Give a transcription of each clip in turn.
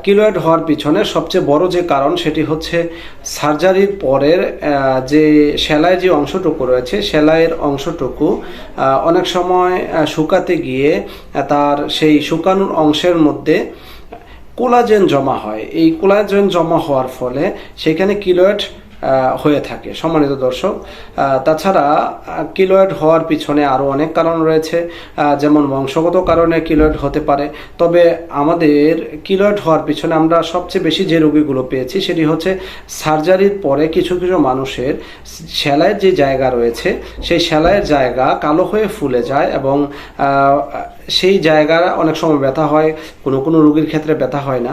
Keloid হওয়ার পিছনে সবচেয়ে বড় যে কারণ সেটি হচ্ছে সার্জারির পরের যে সেলাইয়ের যে অংশটুকু রয়েছে, সেলাইয়ের অংশটুকু অনেক সময় শুকাতে গিয়ে তার সেই শুকানোর অংশের মধ্যে কোলাজেন জমা হয়। এই কোলাজেন জমা হওয়ার ফলে সেখানে কিলোয়েড হয়ে থাকে। সম্মানিত দর্শক, তাছাড়া কিলোয়েড হওয়ার পিছনে আরও অনেক কারণ রয়েছে, যেমন বংশগত কারণে কিলোয়েড হতে পারে। তবে আমাদের কিলোয়েড হওয়ার পিছনে আমরা সবচেয়ে বেশি যে রোগীগুলো পেয়েছি সেটি হচ্ছে সার্জারির পরে কিছু কিছু মানুষের সেলাইয়ের যে জায়গা রয়েছে সেই সেলাইয়ের জায়গা কালো হয়ে ফুলে যায় এবং সেই জায়গা অনেক সময় ব্যথা হয়, কোনো কোনো রোগীর ক্ষেত্রে ব্যথা হয় না।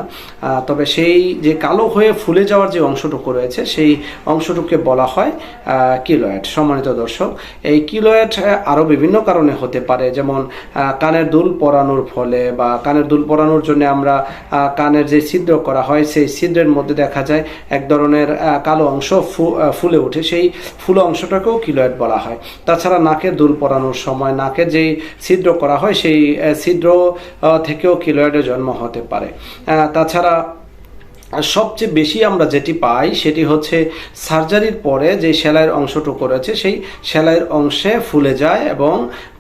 তবে সেই যে কালো হয়ে ফুলে যাওয়ার যে অংশটুকু রয়েছে সেই অংশটুকুকে বলা হয় কিলোয়েড। সম্মানিত দর্শক, এই কিলোয়েড আরও বিভিন্ন কারণে হতে পারে, যেমন কানের দুল পরানোর ফলে বা কানের দুল পরানোর জন্য আমরা কানের যে ছিদ্র করা হয় সেই ছিদ্রের মধ্যে দেখা যায় এক ধরনের কালো অংশ ফুলে ওঠে, সেই ফুলো অংশটাকেও কিলোয়েড বলা হয়। তাছাড়া নাকের দুল পরানোর সময় নাকের যেই ছিদ্র করা হয় সেই ছিদ্র থেকেও কিলোয়েডের জন্ম হতে পারে। তাছাড়া সবচেয়ে বেশি আমরা যেটি পাই সেটি হচ্ছে সার্জারির পরে যে সেলাইয়ের অংশটুকু রয়েছে সেই সেলাইয়ের অংশে ফুলে যায় এবং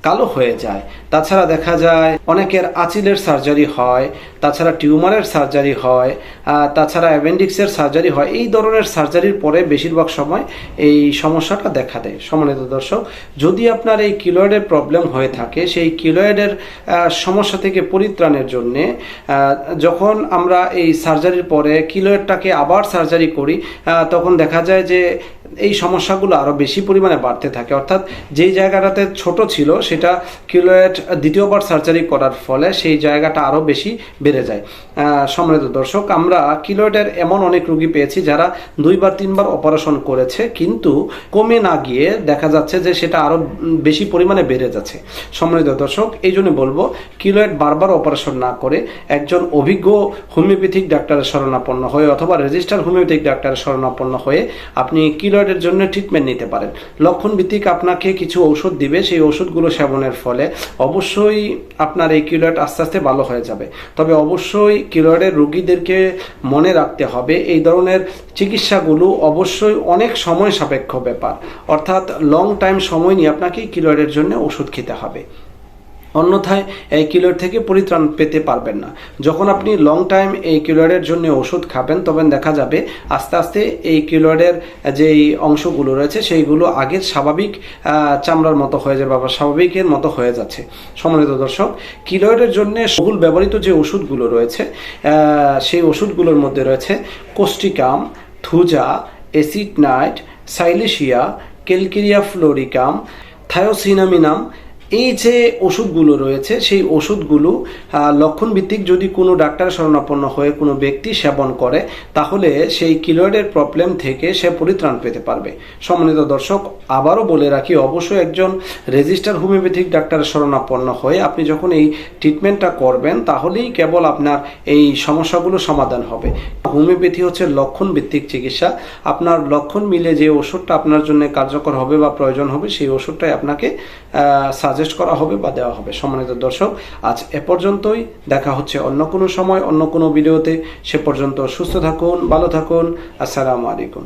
কালো হয়ে যায়। তাছাড়া দেখা যায় অনেকের আঁচিলের সার্জারি হয়, তাছাড়া টিউমারের সার্জারি হয়, তাছাড়া অ্যাপেন্ডিক্সের সার্জারি হয়। এই ধরনের সার্জারির পরে বেশিরভাগ সময় এই সমস্যাটা দেখা দেয়। সম্মানিত দর্শক, যদি আপনার এই কিলোয়েডের প্রবলেম হয়ে থাকে, সেই কিলোয়েডের সমস্যা থেকে পরিত্রাণের জন্যে যখন আমরা এই সার্জারির পরে কিলোয়েডটাকে আবার সার্জারি করি তখন দেখা যায় যে এই সমস্যাগুলো আরও বেশি পরিমাণে বাড়তে থাকে। অর্থাৎ যেই জায়গাটাতে ছোট ছিল সেটা কিলোয়েড দ্বিতীয়বার সার্জারি করার ফলে সেই জায়গাটা আরও বেশি বেড়ে যায়। সম্মানিত দর্শক, আমরা কিলোয়েডের এমন অনেক রোগী পেয়েছি যারা 2বার 3বার অপারেশন করেছে কিন্তু কমে না গিয়ে দেখা যাচ্ছে যে সেটা আরও বেশি পরিমাণে বেড়ে যাচ্ছে। সম্মানিত দর্শক, এই জন্য বলবো কিলোয়েড বারবার অপারেশন না করে একজন অভিজ্ঞ হোমিওপ্যাথিক ডাক্তারের শরণাপন্ন হয়ে অথবা রেজিস্টার হোমিওপ্যাথিক ডাক্তারের শরণাপন্ন হয়ে আপনি কিলোয়েডের জন্য ট্রিটমেন্ট নিতে পারেন। লক্ষণ ভিত্তিক আপনাকে কিছু ঔষধ দিবে, সেই ওষুধগুলো সেবনের ফলে অবশ্যই আপনার এই কিলোয়েড আস্তে আস্তে ভালো হয়ে যাবে। তবে অবশ্যই কিলোয়েডের রোগীদেরকে মনে রাখতে হবে এই ধরনের চিকিৎসাগুলো অবশ্যই অনেক সময় সাপেক্ষ ব্যাপার, অর্থাৎ লং টাইম সময় নিয়ে আপনাকে কিলোয়েডের জন্য ওষুধ খেতে হবে, অন্যথায় এই কিলোয়েড থেকে পরিত্রাণ পেতে পারবেন না। যখন আপনি লং টাইম এই কিলোয়েডের জন্য ওষুধ খাবেন তখন দেখা যাবে আস্তে আস্তে এই কিলোয়েডের যেই অংশগুলো রয়েছে সেইগুলো আগের স্বাভাবিক চামড়ার মতো হয়ে যাবে বা স্বাভাবিকের মতো হয়ে যাচ্ছে। সম্মানিত দর্শক, কিলোয়েডের জন্য বহুল ব্যবহৃত যে ওষুধগুলো রয়েছে সেই ওষুধগুলোর মধ্যে রয়েছে causticum, thuja, acid nit, silicea, calcarea fluoricum, thiosinaminum. এই যে ওষুধগুলো রয়েছে সেই ওষুধগুলো লক্ষণ ভিত্তিক যদি কোনো ডাক্তার শরণাপন্ন হয়ে কোনো ব্যক্তি সেবন করে তাহলে সেই কিলোয়েডের প্রবলেম থেকে সে পরিত্রাণ পেতে পারবে। সম্মানিত দর্শক, আবারও বলে রাখি, অবশ্যই একজন রেজিস্টার হোমিওপ্যাথিক ডাক্তারের শরণাপন্ন হয়ে আপনি যখন এই ট্রিটমেন্টটা করবেন তাহলেই কেবল আপনার এই সমস্যাগুলো সমাধান হবে। হোমিওপ্যাথি হচ্ছে লক্ষণ ভিত্তিক চিকিৎসা। আপনার লক্ষণ মিলে যে ওষুধটা আপনার জন্য কার্যকর হবে বা প্রয়োজন হবে সেই ওষুধটাই আপনাকে সাজেস্ট করা হবে বা দেওয়া হবে। সম্মানিত দর্শক, আজ এ পর্যন্তই। দেখা হচ্ছে অন্য কোনো সময় অন্য কোনো ভিডিওতে। সে পর্যন্ত সুস্থ থাকুন, ভালো থাকুন। আসসালামু আলাইকুম।